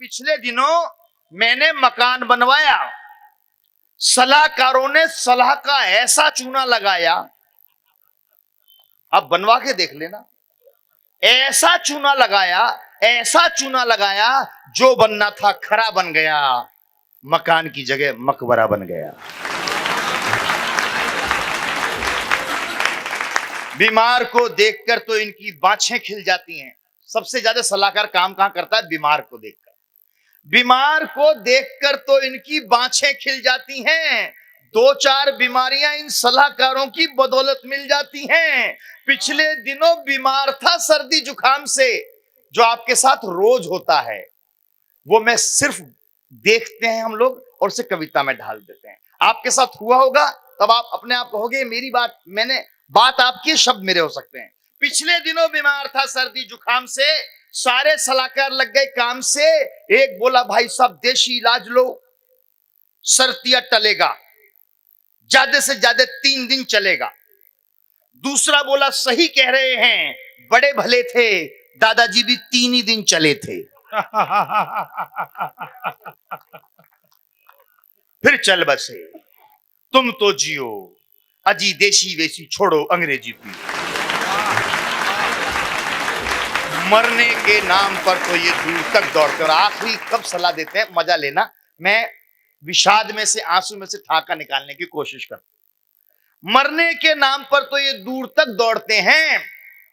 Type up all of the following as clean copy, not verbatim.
पिछले दिनों मैंने मकान बनवाया, सलाहकारों ने सलाह का ऐसा चूना लगाया, अब बनवा के देख लेना, ऐसा चूना लगाया, ऐसा चूना लगाया, जो बनना था खरा बन गया, मकान की जगह मकबरा बन गया। बीमार को देखकर तो इनकी बाछें खिल जाती हैं। सबसे ज्यादा सलाहकार काम कहां करता है? बीमार को देखकर। बीमार को देखकर तो इनकी बाछें खिल जाती हैं। 2-4 बीमारियां इन सलाहकारों की बदौलत मिल जाती हैं। पिछले दिनों बीमार था सर्दी जुकाम से, जो आपके साथ रोज होता है, वो मैं सिर्फ देखते हैं हम लोग और उसे कविता में ढाल देते हैं। आपके साथ हुआ होगा, तब आप अपने आप कहोगे मेरी बात, मैंने बात आपकी, शब्द मेरे हो सकते हैं। पिछले दिनों बीमार था सर्दी जुकाम से, सारे सलाहकार लग गए काम से। एक बोला भाई साहब देशी इलाज लो, सर्दियां टलेगा, ज्यादा से ज्यादा 3 दिन चलेगा। दूसरा बोला सही कह रहे हैं, बड़े भले थे, दादाजी भी 3 ही दिन चले थे। फिर चल बसे, तुम तो जियो, अजी देशी वेशी छोड़ो अंग्रेजी पियो। मरने के नाम पर तो ये दूर तक दौड़ते। और आखिरी कब सलाह देते हैं, मजा लेना, मैं विषाद में से, आंसू में से ठाका निकालने की कोशिश करता हूं। मरने के नाम पर तो ये दूर तक दौड़ते हैं,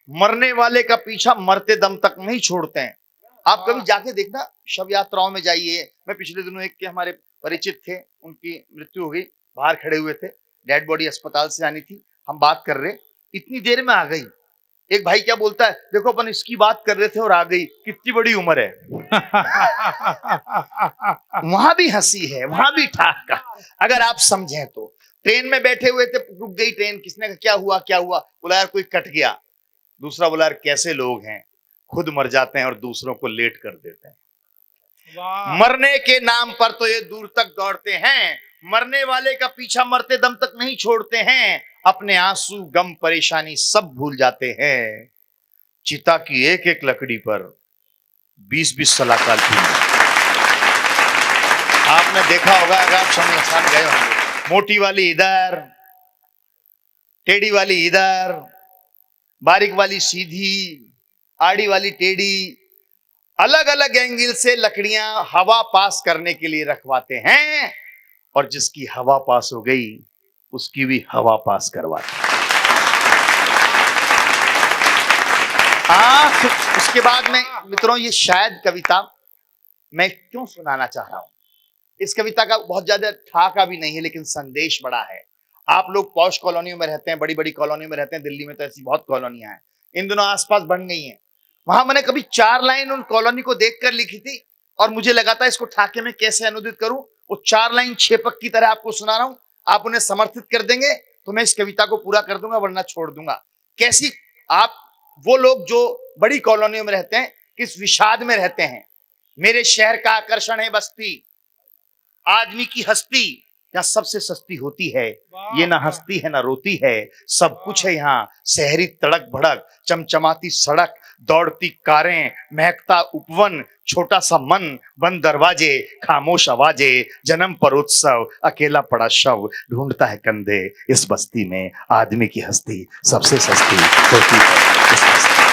मरने वाले का पीछा मरते दम तक नहीं छोड़ते हैं। आप कभी जाके देखना, शव यात्राओं में जाइए। मैं पिछले दिनों एक के हमारे परिचित थे, उनकी मृत्यु हो गई, बाहर खड़े हुए थे, डेड बॉडी अस्पताल से आनी थी, हम बात कर रहे, इतनी देर में आ गई। एक भाई क्या बोलता है, देखो अपन इसकी बात कर रहे थे और आ गई, कितनी बड़ी उम्र है। वहां भी हंसी है, वहां भी ठाका, अगर आप समझें तो। ट्रेन में बैठे हुए थे, रुक गई ट्रेन, किसने कहा क्या हुआ क्या हुआ, बोला यार कोई कट गया। दूसरा बोला यार कैसे लोग हैं, खुद मर जाते हैं और दूसरों को लेट कर देते हैं। मरने के नाम पर तो ये दूर तक दौड़ते हैं, मरने वाले का पीछा मरते दम तक नहीं छोड़ते हैं। अपने आंसू गम परेशानी सब भूल जाते हैं। चिता की एक एक लकड़ी पर 20-20 सलाहकार थी। आपने देखा होगा, अगर आप शमशान गए होंगे, मोटी वाली इधर, टेढ़ी वाली इधर, बारीक वाली सीधी, आड़ी वाली टेढ़ी, अलग अलग एंगल से लकड़ियां हवा पास करने के लिए रखवाते हैं, और जिसकी हवा पास हो गई उसकी भी हवा पास करवाते हैं। उसके बाद में मित्रों, ये शायद कविता मैं क्यों सुनाना चाह रहा हूं, इस कविता का बहुत ज्यादा ठाका भी नहीं है, लेकिन संदेश बड़ा है। आप लोग पॉश कॉलोनियों में रहते हैं, बड़ी बड़ी कॉलोनियों में रहते हैं, दिल्ली में तो ऐसी बहुत कॉलोनियां हैं, इन दिनों आसपास बन गई हैं। वहां मैंने कभी 4 लाइन उन कॉलोनी को देखकर लिखी थी, और मुझे लगा था इसको ठाके में कैसे अनुदित करूं। वो 4 लाइन छेपक की तरह आपको सुना रहा हूं, आप उन्हें समर्थित कर देंगे तो मैं इस कविता को पूरा कर दूंगा, वरना छोड़ दूंगा। कैसी आप वो लोग जो बड़ी कॉलोनियों में रहते हैं, किस विषाद में रहते हैं। मेरे शहर का आकर्षण है बस्ती, आदमी की हस्ती यहाँ सबसे सस्ती होती है, ये ना हंसती है ना रोती है, सब कुछ है यहाँ, शहरी तड़क भड़क, चमचमाती सड़क, दौड़ती कारें, महकता उपवन, छोटा सा मन, बंद दरवाजे, खामोश आवाजे, जन्म पर उत्सव, अकेला पड़ा शव, ढूंढता है कंधे, इस बस्ती में आदमी की हस्ती सबसे सस्ती होती है। इस बस्ती